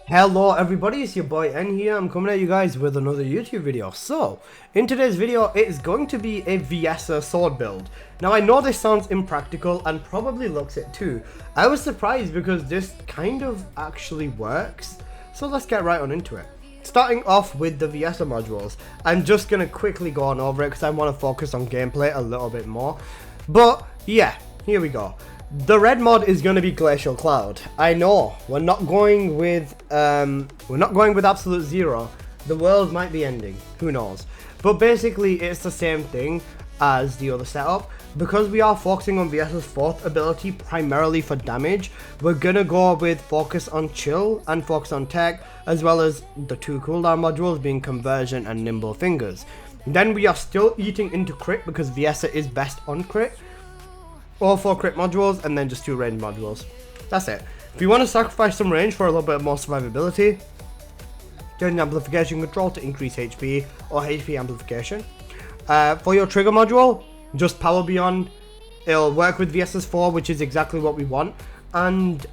Hello everybody, it's your boy N here. I'm coming at you guys with another YouTube video. So, in today's video, it is going to be a Viessa sword build. Now I know this sounds impractical and probably looks it too. I was surprised because this kind of actually works. So let's get right on into it. Starting off with the Viessa modules. I'm just going to quickly go on over it because I want to focus on gameplay a little bit more. But yeah, here we go. The red mod is going to be Glacial Cloud. I know we're not going with absolute zero. The world might be ending. Who knows? But basically, it's the same thing as the other setup. Because we are focusing on Viessa's fourth ability primarily for damage, we're gonna go with focus on chill and focus on tech, as well as the two cooldown modules being conversion and nimble fingers. Then we are still eating into crit because Viessa is best on crit. All 4 crit modules and then just 2 range modules. That's it. If you want to sacrifice some range for a little bit more survivability, turn amplification control to increase HP or HP amplification. For your trigger module, just power beyond. It'll work with Viessa's 4, which is exactly what we want, and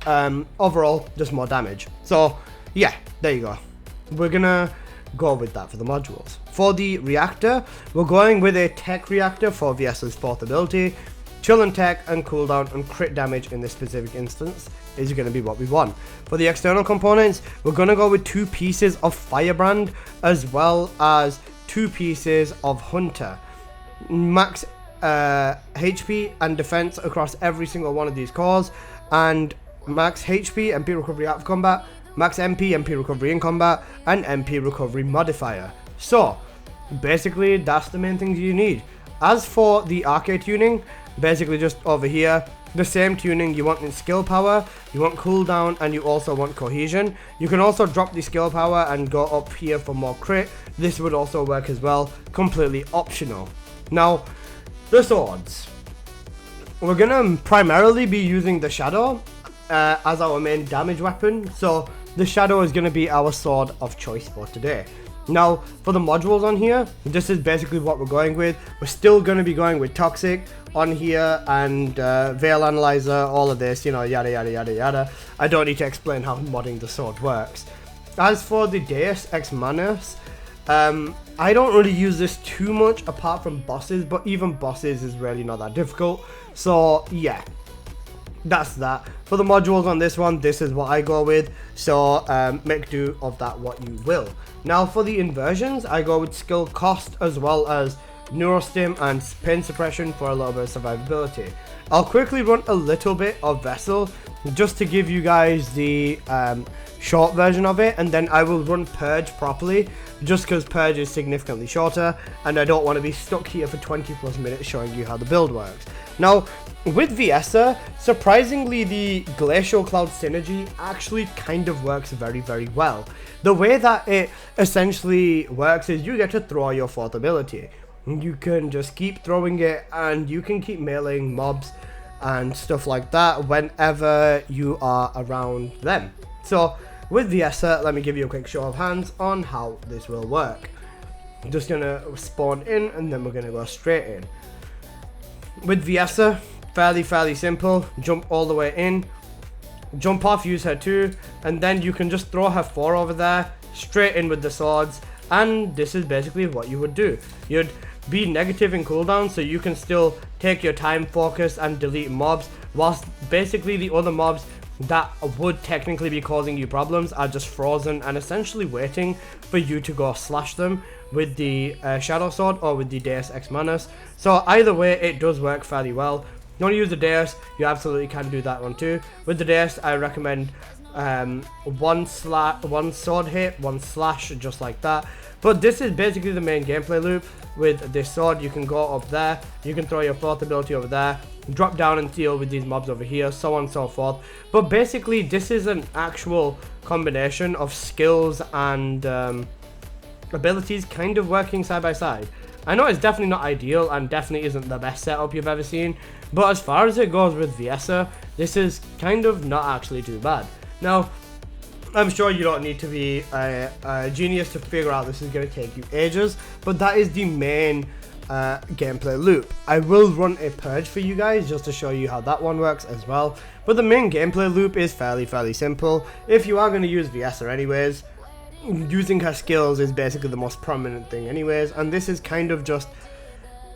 overall just more damage. So yeah, there you go. We're gonna go with that for the modules. For the reactor, we're going with a tech reactor for Viessa's 4th ability. Chill and tech and cooldown and crit damage in this specific instance is going to be what we want. For the external components, we're going to go with 2 pieces of Firebrand as well as 2 pieces of Hunter. Max HP and defense across every single one of these cores, and max HP, MP recovery out of combat, max MP recovery in combat, and MP recovery modifier. So basically that's the main things you need. As for the arcade tuning, basically just over here, the same tuning you want in skill power, you want cooldown, and you also want cohesion. You can also drop the skill power and go up here for more crit. This would also work as well, completely optional. Now, the swords. We're gonna primarily be using the Shadow as our main damage weapon, so the Shadow is gonna be our sword of choice for today. Now, for the modules on here, this is basically what we're going with. We're still going to be going with Toxic on here and Veil Analyzer, all of this, you know, yada yada yada yada. I don't need to explain how modding the sword works. As for the Deus Ex Manus, I don't really use this too much apart from bosses, but even bosses is really not that difficult. So yeah, that's that. For the modules on this one, this is what I go with, so make do of that what you will. Now for the inversions, I go with skill cost as well as neurostim and pain suppression for a little bit of survivability. I'll quickly run a little bit of Vessel just to give you guys the short version of it, and then I will run Purge properly just because Purge is significantly shorter and I don't want to be stuck here for 20 plus minutes showing you how the build works. Now with Viessa, surprisingly the Glacial Cloud synergy actually kind of works very well. The way that it essentially works is you get to throw your 4th ability. You can just keep throwing it and you can keep meleeing mobs and stuff like that whenever you are around them. So with Viessa, let me give you a quick show of hands on how this will work. I'm just gonna spawn in and then we're gonna go straight in. With Viessa, fairly simple. Jump all the way in, jump off, use her 2, and then you can just throw her 4 over there, straight in with the swords, and this is basically what you would do. You'd be negative in cooldown, so you can still take your time, focus, and delete mobs, whilst basically the other mobs that would technically be causing you problems are just frozen and essentially waiting for you to go slash them with the Shadow Sword or with the Deus Ex Manus. So either way, it does work fairly well. You want to use the Deus, you absolutely can do that one too. With the Deus, I recommend one sword hit, 1 slash, just like that. But this is basically the main gameplay loop. With this sword, you can go up there, you can throw your 4th ability over there, drop down and deal with these mobs over here, so on and so forth. But basically, this is an actual combination of skills and abilities kind of working side by side. I know it's definitely not ideal and definitely isn't the best setup you've ever seen, but as far as it goes with Viessa, this is kind of not actually too bad. Now, I'm sure you don't need to be a genius to figure out this is going to take you ages, but that is the main gameplay loop. I will run a purge for you guys just to show you how that one works as well, but the main gameplay loop is fairly simple. If you are going to use Viessa anyways, using her skills is basically the most prominent thing anyways, and this is kind of just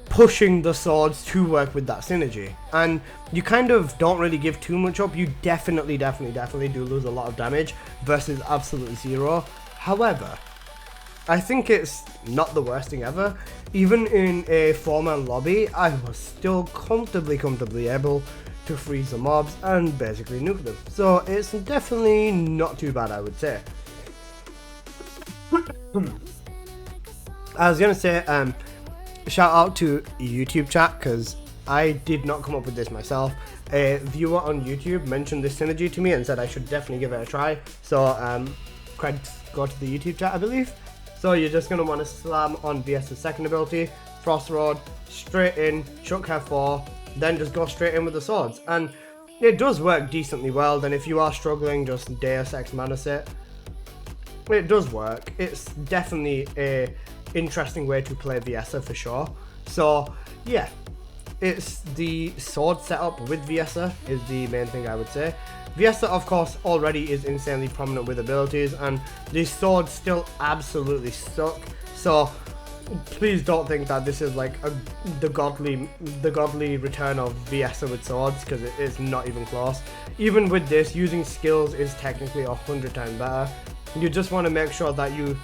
pushing the swords to work with that synergy, and you kind of don't really give too much up. You definitely do lose a lot of damage versus absolute zero. However, I think it's not the worst thing ever. Even in a 4-man lobby, I was still comfortably able to freeze the mobs and basically nuke them. So it's definitely not too bad, I would say. I was gonna say, shout out to YouTube chat, because I did not come up with this myself. A viewer on YouTube mentioned this synergy to me and said I should definitely give it a try. So credits go to the YouTube chat, I believe. So you're just going to want to slam on Viesta's second ability, Frost Road, straight in, chuck her 4, then just go straight in with the swords. And it does work decently well. Then if you are struggling, just Deus Ex Mana Set. It does work. It's definitely a interesting way to play Viessa for sure. So yeah, it's the sword setup with Viessa is the main thing I would say. Viesta of course already is insanely prominent with abilities, and these swords still absolutely suck. So please don't think that this is like the godly return of Viessa with swords, because it is not even close. Even with this, using skills is technically 100 times better. You just want to make sure that you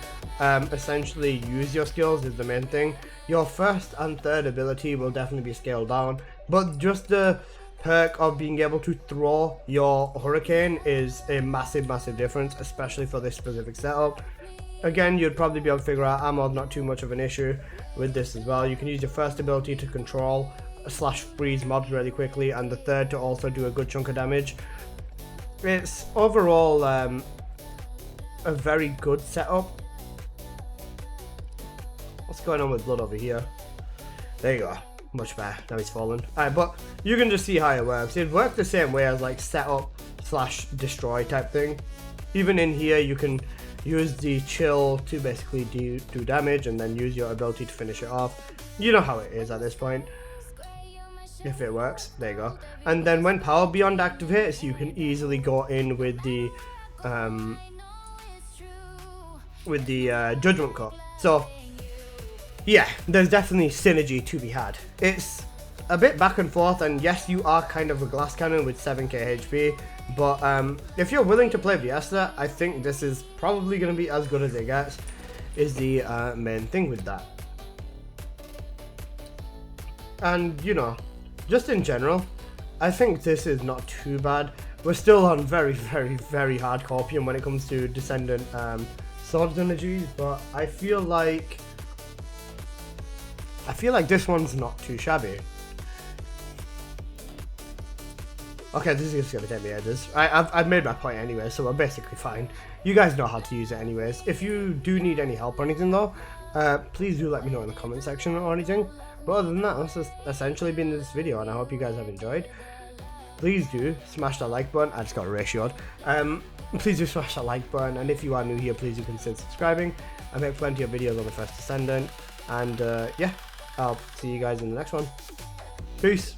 essentially use your skills is the main thing. Your first and third ability will definitely be scaled down, but just the perk of being able to throw your hurricane is a massive difference, especially for this specific setup. Again, you'd probably be able to figure out ammo, not too much of an issue with this as well. You can use your first ability to control / freeze mobs really quickly, and the third to also do a good chunk of damage. It's overall a very good setup. What's going on with blood over here? There you go. Much better. Now he's fallen. Alright, but you can just see how it works. It works the same way as like setup / destroy type thing. Even in here, you can use the chill to basically do damage, and then use your ability to finish it off. You know how it is at this point. If it works, there you go. And then when Power Beyond activates, you can easily go in with the Judgment Cut. So yeah, there's definitely synergy to be had. It's a bit back and forth, and yes, you are kind of a glass cannon with 7k HP, but if you're willing to play Viesta, I think this is probably going to be as good as it gets, is the main thing with that. And you know, just in general, I think this is not too bad. We're still on very hard copium when it comes to Descendant sword synergies, but I feel like this one's not too shabby. Okay, this is just gonna take me ages. I've made my point anyway, so we're basically fine. You guys know how to use it anyways. If you do need any help or anything though, please do let me know in the comment section or anything. But other than that, that's just essentially been this video, and I hope you guys have enjoyed. Please do smash that like button. I just got ratioed. Please do smash that like button, and if you are new here, please do consider subscribing. I make plenty of videos on the first Descendant, and yeah, I'll see you guys in the next one. Peace.